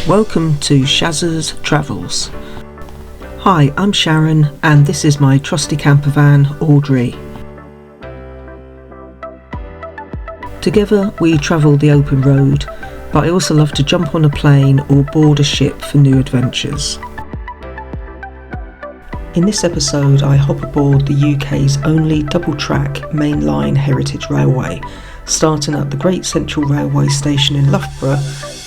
Welcome to Shazza's Travels. Hi, I'm Sharon and this is my trusty camper van, Audrey. Together we travel the open road, but I also love to jump on a plane or board a ship for new adventures. In this episode I hop aboard the UK's only double-track mainline heritage railway, starting at the Great Central Railway station in Loughborough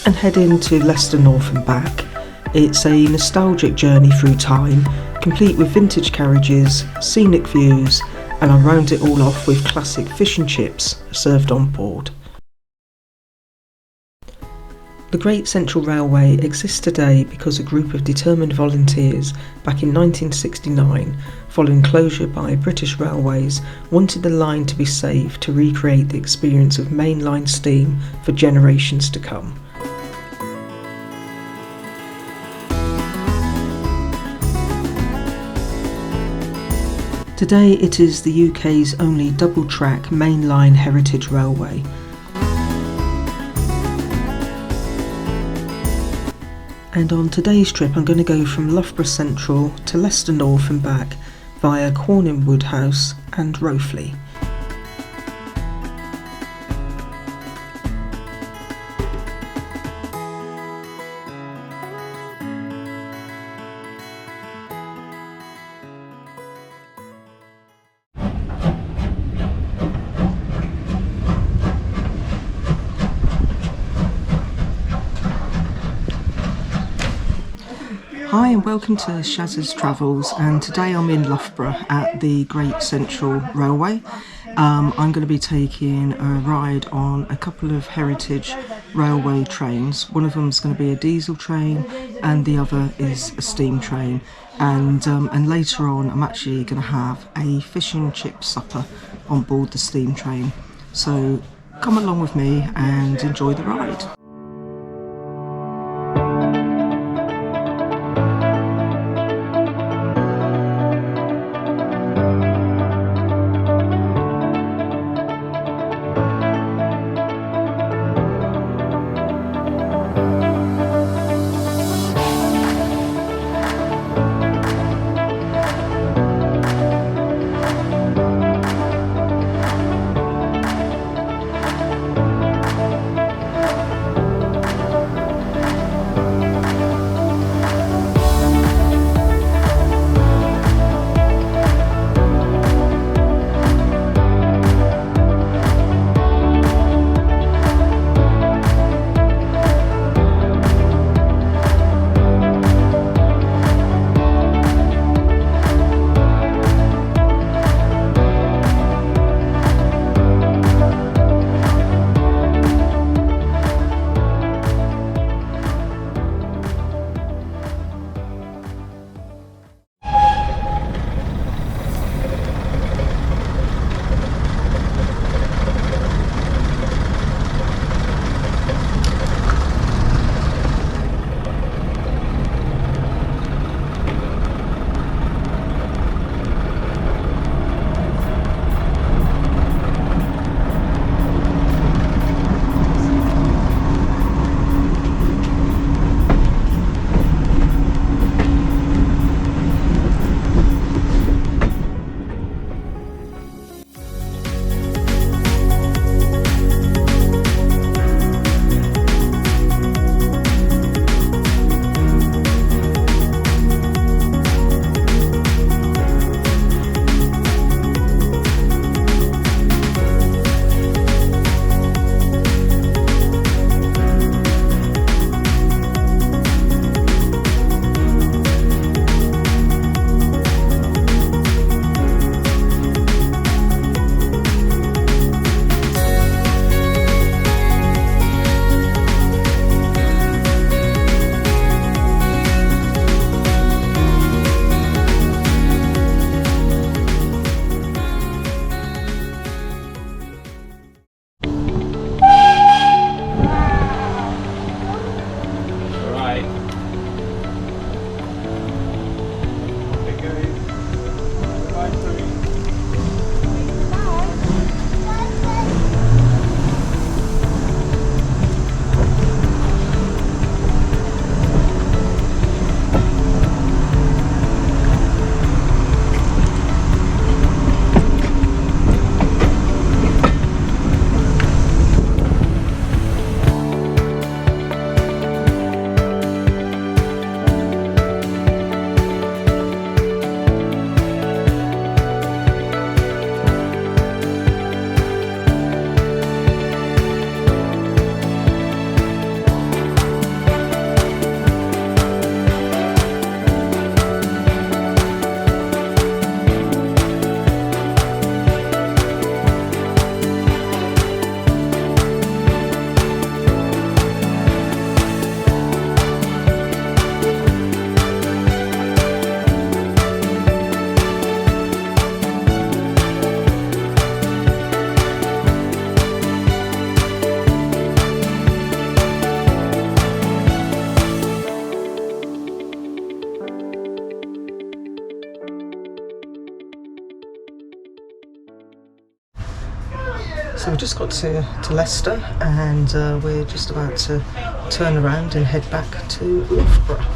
and heading to Leicester North and back. It's a nostalgic journey through time, complete with vintage carriages, scenic views, and I round it all off with classic fish and chips served on board. The Great Central Railway exists today because a group of determined volunteers back in 1969, following closure by British Railways, wanted the line to be saved to recreate the experience of mainline steam for generations to come. Today it is the UK's only double-track mainline heritage railway. And on today's trip I'm going to go from Loughborough Central to Leicester North and back via Cornham Woodhouse and Rothley. Hi and welcome to Shazza's Travels, and today I'm in Loughborough at the Great Central Railway. I'm going to be taking a ride on a couple of heritage railway trains. One of them is going to be a diesel train and the other is a steam train, and later on I'm actually going to have a fish and chip supper on board the steam train. So come along with me and enjoy the ride. So we just got to Leicester, and we're just about to turn around and head back to Loughborough.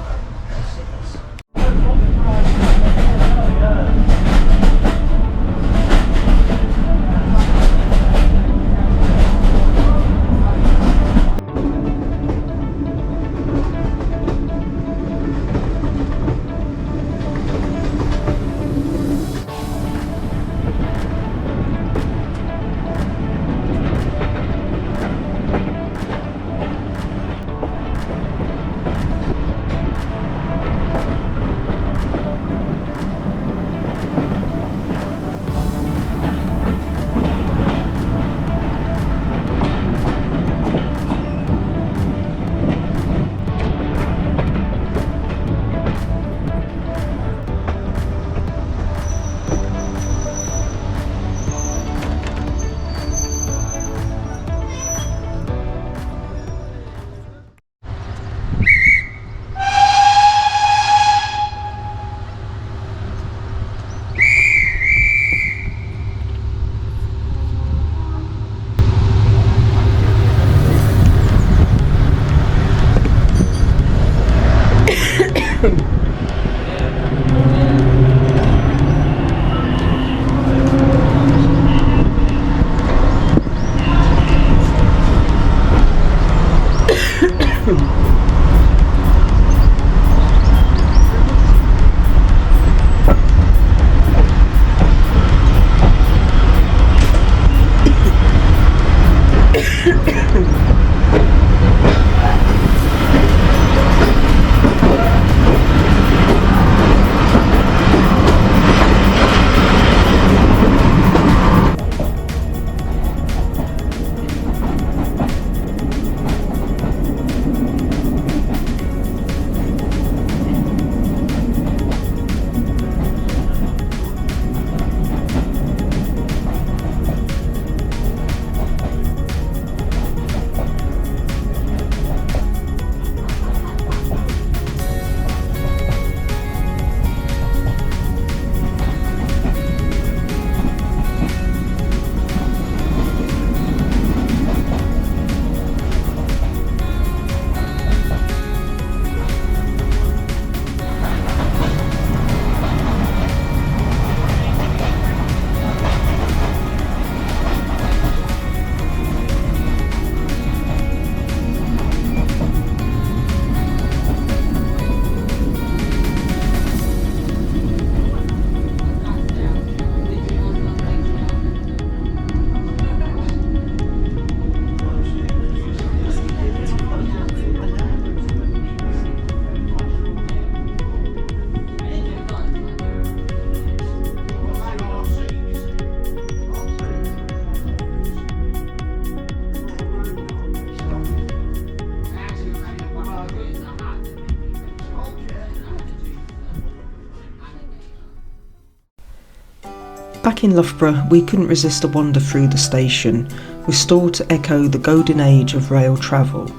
Back in Loughborough, we couldn't resist a wander through the station, restored to echo the golden age of rail travel.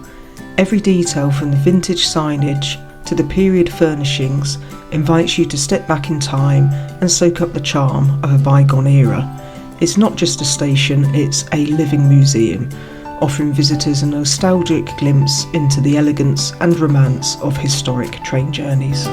Every detail from the vintage signage to the period furnishings invites you to step back in time and soak up the charm of a bygone era. It's not just a station, it's a living museum, offering visitors a nostalgic glimpse into the elegance and romance of historic train journeys.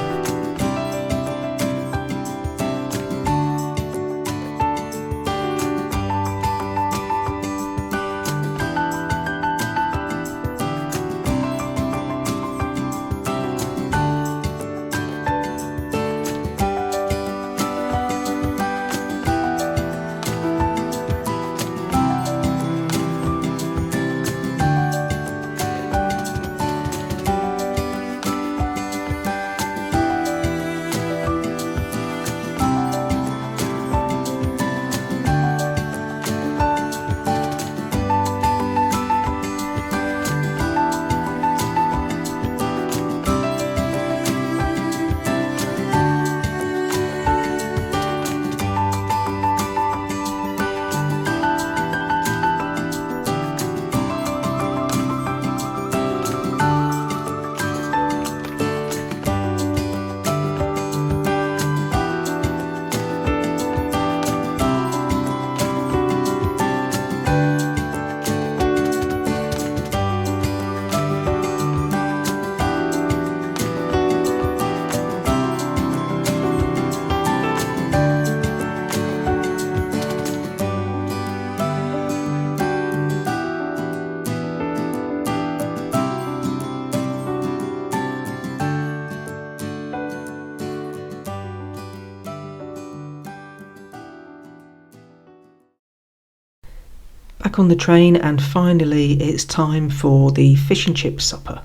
Back on the train, and finally it's time for the fish and chip supper.